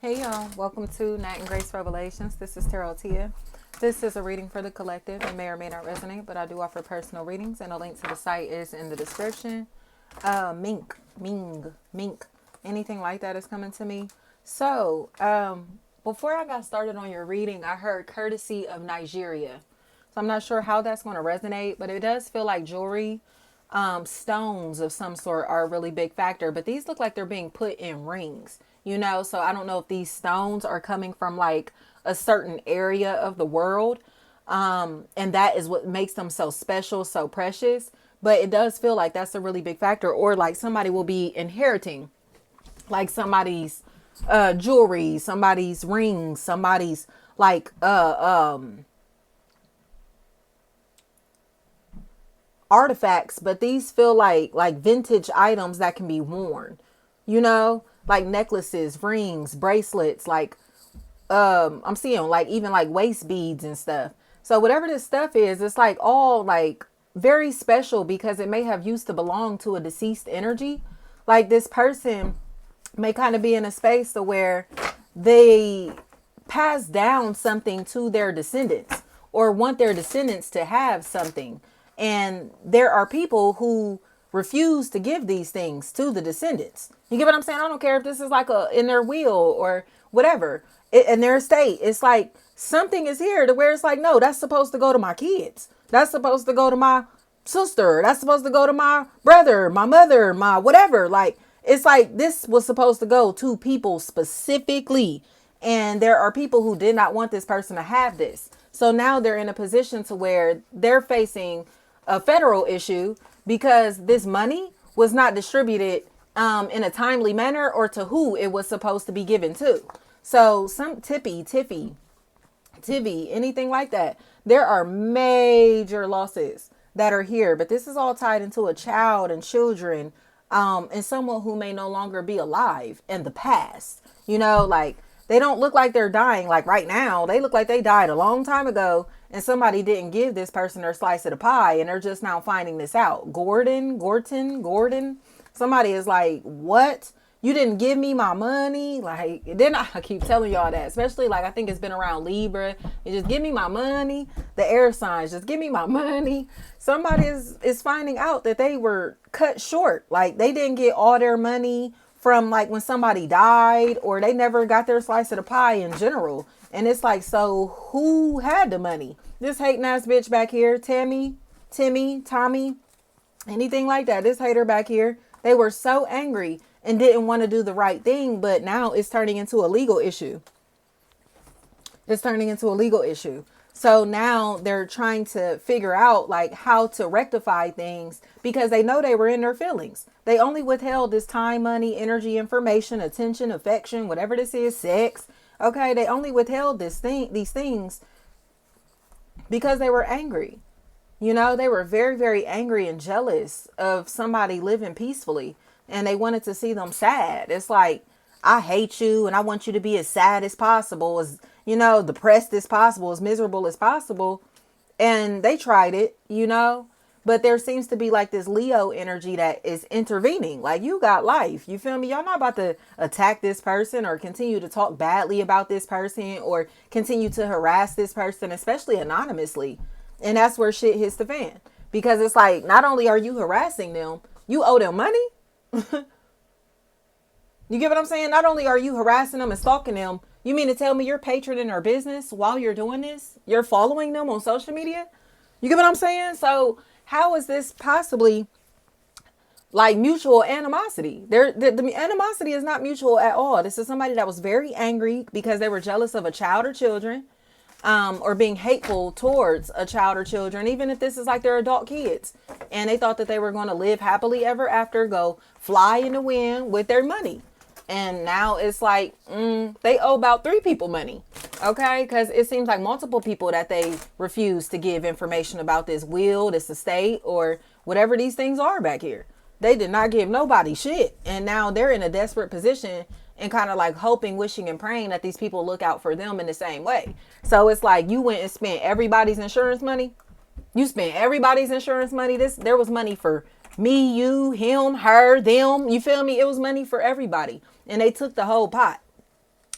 Hey y'all, welcome to Nat and Grace Revelations. This is Tarot Tia. This is a reading for the collective. It may or may not resonate, but I do offer personal readings, and a link to the site is in the description. Mink, anything like that is coming to me. So, before I got started on your reading, I heard courtesy of Nigeria. So I'm not sure how that's going to resonate, but it does feel like jewelry, stones of some sort are a really big factor. But these look like they're being put in rings, So I don't know if these stones are coming from like a certain area of the world. And that is what makes them so special, so precious. But it does feel like that's a really big factor, or like somebody will be inheriting like somebody's jewelry, somebody's rings, somebody's like artifacts, but these feel like vintage items that can be worn, like necklaces, rings, bracelets, like I'm seeing like even like waist beads and stuff. So whatever this stuff is, it's like all like very special because it may have used to belong to a deceased energy. Like this person may kind of be in a space to where they pass down something to their descendants or want their descendants to have something. And there are people who refuse to give these things to the descendants. You get what I'm saying? I don't care if this is like a in their will or whatever, in their estate. It's like something is here to where it's like, no, that's supposed to go to my kids. That's supposed to go to my sister. That's supposed to go to my brother, my mother, my whatever. Like, it's like this was supposed to go to people specifically. And there are people who did not want this person to have this. So now they're in a position to where they're facing a federal issue because this money was not distributed in a timely manner or to who it was supposed to be given to. So some Tivy, anything like that. There are major losses that are here, but this is all tied into a child and children, and someone who may no longer be alive in the past. Like they don't look like they're dying like right now. They look like they died a long time ago and somebody didn't give this person their slice of the pie and they're just now finding this out. Gordon. Somebody is like, what? You didn't give me my money? Like, then I keep telling y'all that, especially like I think it's been around Libra. You just give me my money. The air signs, just give me my money. Somebody is finding out that they were cut short. Like they didn't get all their money from like when somebody died, or they never got their slice of the pie in general. And it's like, so who had the money? This hating ass bitch back here, Timmy, Tommy, anything like that. This hater back here, they were so angry and didn't want to do the right thing, but now it's turning into a legal issue. So now they're trying to figure out like how to rectify things because they know they were in their feelings. They only withheld this time, money, energy, information, attention, affection, whatever this is, sex. Okay, they only withheld these things because they were angry. They were very, very angry and jealous of somebody living peacefully, and they wanted to see them sad. It's like, I hate you and I want you to be as sad as possible, as, depressed as possible, as miserable as possible. And they tried it, but there seems to be like this Leo energy that is intervening. Like, you got life. You feel me? Y'all not about to attack this person or continue to talk badly about this person or continue to harass this person, especially anonymously. And that's where shit hits the fan. Because it's like, not only are you harassing them, you owe them money. You get what I'm saying? Not only are you harassing them and stalking them, you mean to tell me you're patroning their business while you're doing this? You're following them on social media? You get what I'm saying? So how is this possibly like mutual animosity? The animosity is not mutual at all. This is somebody that was very angry because they were jealous of a child or children. Or being hateful towards a child or children, even if this is like their adult kids. And they thought that they were going to live happily ever after, go fly in the wind with their money. And now it's like, they owe about 3 people money. Okay. Cause it seems like multiple people that they refuse to give information about this will, this estate, or whatever these things are back here. They did not give nobody shit. And now they're in a desperate position and kind of like hoping, wishing and praying that these people look out for them in the same way. So it's like you went and spent everybody's insurance money. You spent everybody's insurance money. There was money for me, you, him, her, them. You feel me? It was money for everybody. And they took the whole pot.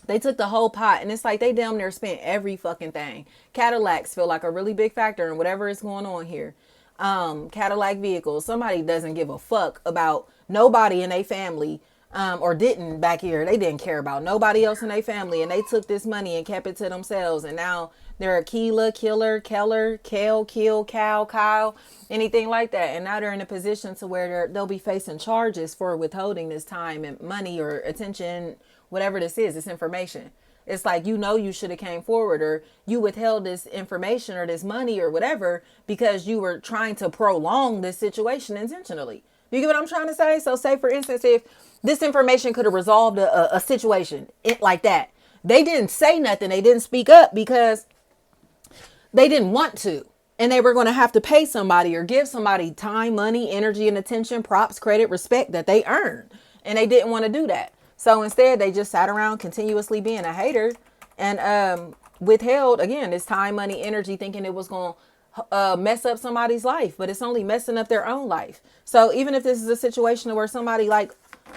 They took the whole pot, and it's like they damn near spent every fucking thing. Cadillacs feel like a really big factor in whatever is going on here. Cadillac vehicles. Somebody doesn't give a fuck about nobody in their family, or didn't back here. They didn't care about nobody else in their family, and they took this money and kept it to themselves. And now they're a Keela, Killer, Keller, Kel, Kill, Cow, Kyle, anything like that. And now they're in a position to where they'll be facing charges for withholding this time and money or attention, whatever this is, this information. It's like, you should have came forward, or you withheld this information or this money or whatever because you were trying to prolong this situation intentionally. You get what I'm trying to say? So say, for instance, if this information could have resolved a situation like that, they didn't say nothing. They didn't speak up because they didn't want to. And they were going to have to pay somebody or give somebody time, money, energy, and attention, props, credit, respect that they earned. And they didn't want to do that. So instead, they just sat around continuously being a hater and withheld, again, this time, money, energy, thinking it was going to mess up somebody's life. But it's only messing up their own life. So even if this is a situation where somebody like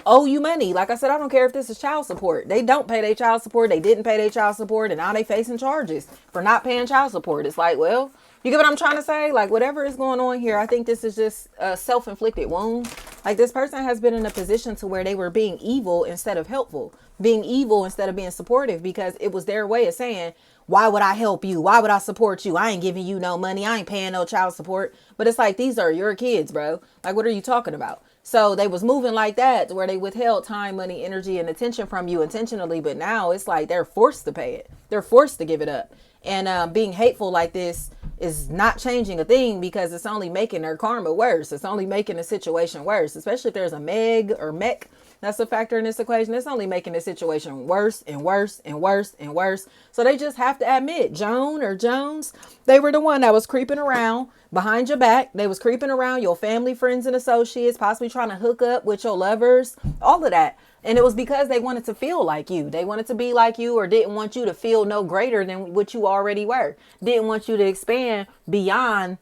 owe you money, like I said, I don't care if this is child support. They don't pay their child support. They didn't pay their child support. And now they facing charges for not paying child support. It's like, well, you get what I'm trying to say? Like, whatever is going on here, I think this is just a self-inflicted wound. Like, this person has been in a position to where they were being evil instead of helpful, being evil instead of being supportive, because it was their way of saying, why would I help you? Why would I support you? I ain't giving you no money. I ain't paying no child support. But it's like, these are your kids, bro. Like, what are you talking about? So they was moving like that, where they withheld time, money, energy, and attention from you intentionally. But now it's like they're forced to pay it. They're forced to give it up. And being hateful like this is not changing a thing, because it's only making their karma worse. It's only making the situation worse, especially if there's a Meg or Mech that's a factor in this equation. It's only making the situation worse and worse and worse and worse. So they just have to admit, Joan or Jones, they were the one that was creeping around behind your back. They was creeping around your family, friends, and associates, possibly trying to hook up with your lovers, all of that. And it was because they wanted to feel like you. They wanted to be like you, or didn't want you to feel no greater than what you already were. Didn't want you to expand beyond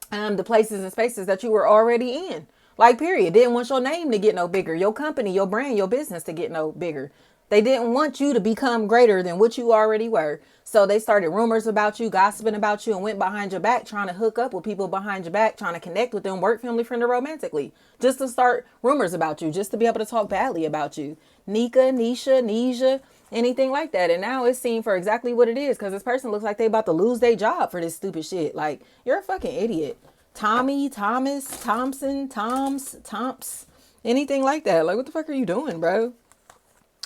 the places and spaces that you were already in. Like, period. Didn't want your name to get no bigger. Your company, your brand, your business to get no bigger. They didn't want you to become greater than what you already were. So they started rumors about you, gossiping about you, and went behind your back, trying to hook up with people behind your back, trying to connect with them, work, family, friend, or romantically, just to start rumors about you, just to be able to talk badly about you. Nika, Nisha, Nisha, anything like that. And now it's seen for exactly what it is, because this person looks like they about to lose their job for this stupid shit. Like, you're a fucking idiot. Tommy, Thomas, Thompson, Tomps, anything like that. Like, what the fuck are you doing, bro?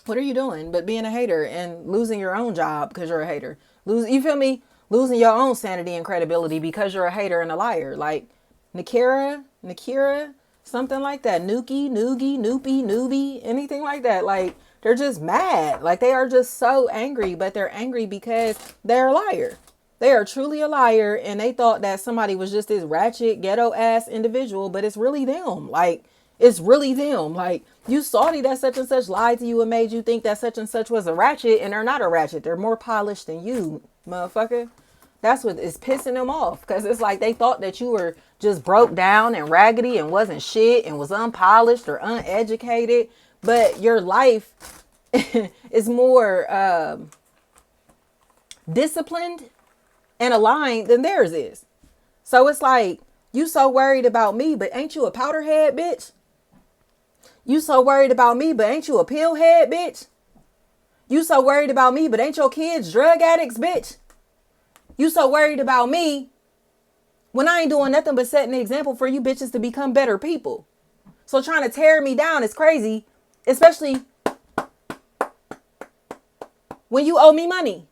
What are you doing but being a hater and losing your own job because you're a hater? You feel me? Losing your own sanity and credibility because you're a hater and a liar. Like Nakira, something like that. Nookie, Noogie, Noopy, Newbie, anything like that. Like, they're just mad. Like, they are just so angry, but they're angry because they're a liar. They are truly a liar, and they thought that somebody was just this ratchet, ghetto-ass individual, but it's really them. Like, it's really them. Like, you salty that such and such lied to you and made you think that such and such was a ratchet, and they're not a ratchet. They're more polished than you, motherfucker. That's what is pissing them off, because it's like they thought that you were just broke down and raggedy and wasn't shit and was unpolished or uneducated, but your life is more disciplined and aligned than theirs is. So it's like, you so worried about me, but ain't you a powderhead, bitch? You so worried about me, but ain't you a pillhead, bitch? You so worried about me, but ain't your kids drug addicts, bitch? You so worried about me when I ain't doing nothing but setting the example for you bitches to become better people. So trying to tear me down is crazy, especially when you owe me money.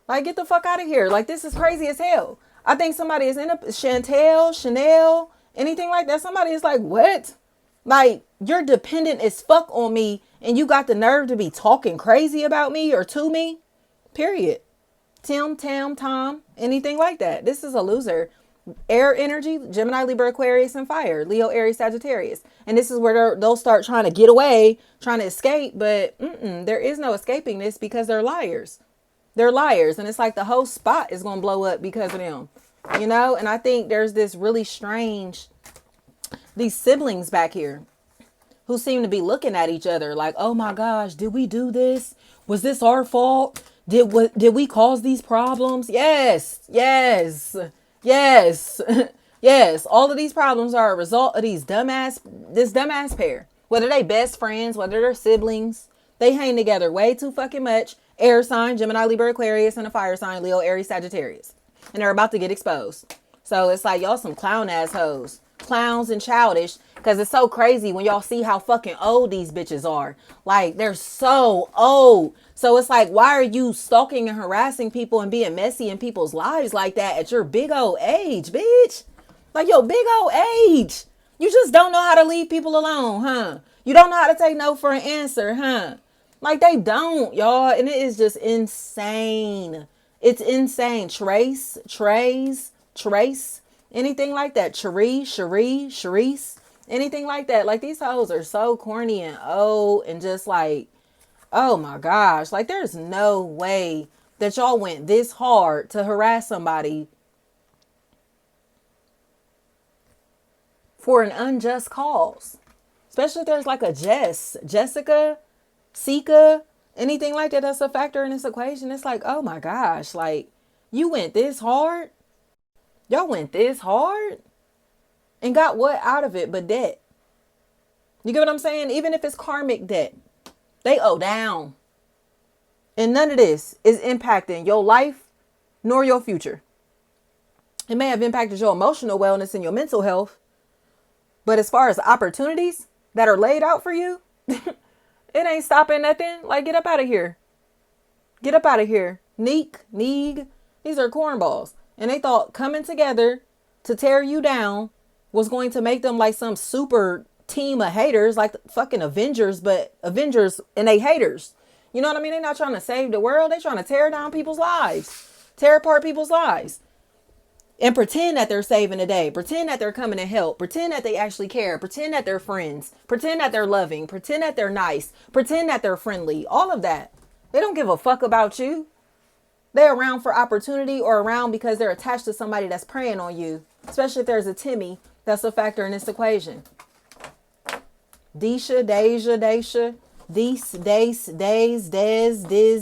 Like, get the fuck out of here. Like, this is crazy as hell. I think somebody is in a Chanel, anything like that. Somebody is like, what? Like, you're dependent as fuck on me, and you got the nerve to be talking crazy about me or to me? Period. Tim, Tam, Tom, anything like that. This is a loser. Air energy, Gemini, Libra, Aquarius, and fire. Leo, Aries, Sagittarius. And this is where they'll start trying to get away, trying to escape. But there is no escaping this, because they're liars. They're liars. And it's like the whole spot is going to blow up because of them. You know? And I think there's this really strange, these siblings back here who seem to be looking at each other like, oh my gosh, did we do this? Was this our fault? Did we cause these problems? Yes, yes, yes, yes. All of these problems are a result of this dumbass pair. Whether they best friends, whether they're siblings, they hang together way too fucking much. Air sign, Gemini, Libra, Aquarius, and a fire sign, Leo, Aries, Sagittarius. And they're about to get exposed. So it's like y'all some clown assholes. Clowns and childish. Because it's so crazy when y'all see how fucking old these bitches are. Like, they're so old. So it's like, why are you stalking and harassing people and being messy in people's lives like that at your big old age, bitch? Like, your big old age. You just don't know how to leave people alone, huh? You don't know how to take no for an answer, huh? Like, they don't, y'all. And it is just insane. It's insane. Trace, anything like that. Sharice, anything like that. Like, these hoes are so corny and old and just like, oh my gosh. Like, there's no way that y'all went this hard to harass somebody for an unjust cause. Especially if there's like a Jessica, Sika, anything like that that's a factor in this equation. It's like, oh my gosh, like, you went this hard? Y'all went this hard? And got what out of it but debt? You get what I'm saying? Even if it's karmic debt, they owe down. And none of this is impacting your life nor your future. It may have impacted your emotional wellness and your mental health, but as far as opportunities that are laid out for you, it ain't stopping nothing. Like, get up out of here. Get up out of here. Neeg. These are cornballs. And they thought coming together to tear you down was going to make them like some super team of haters, like the fucking Avengers, but Avengers and they haters. You know what I mean? They're not trying to save the world. They're trying to tear down people's lives, tear apart people's lives. And pretend that they're saving the day. Pretend that they're coming to help. Pretend that they actually care. Pretend that they're friends. Pretend that they're loving. Pretend that they're nice. Pretend that they're friendly. All of that. They don't give a fuck about you. They're around for opportunity or around because they're attached to somebody that's preying on you. Especially if there's a Timmy that's a factor in this equation. Deja, these, days,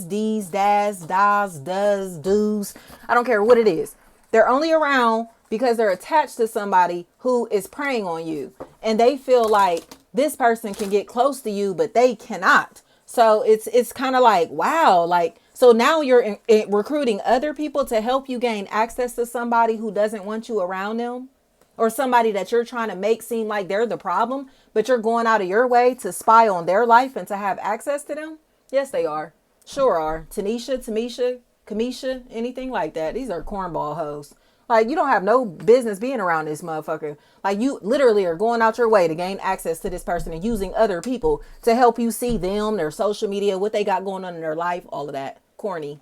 these, das, do's. I don't care what it is. They're only around because they're attached to somebody who is preying on you. And they feel like this person can get close to you, but they cannot. So it's kind of like, wow. Like, so now you're recruiting other people to help you gain access to somebody who doesn't want you around them. Or somebody that you're trying to make seem like they're the problem, but you're going out of your way to spy on their life and to have access to them. Yes, they are. Sure are. Tanisha, Tamisha, Kamisha, anything like that. These are cornball hoes. Like, you don't have no business being around this motherfucker. Like, you literally are going out your way to gain access to this person and using other people to help you see them, their social media, what they got going on in their life, all of that. Corny.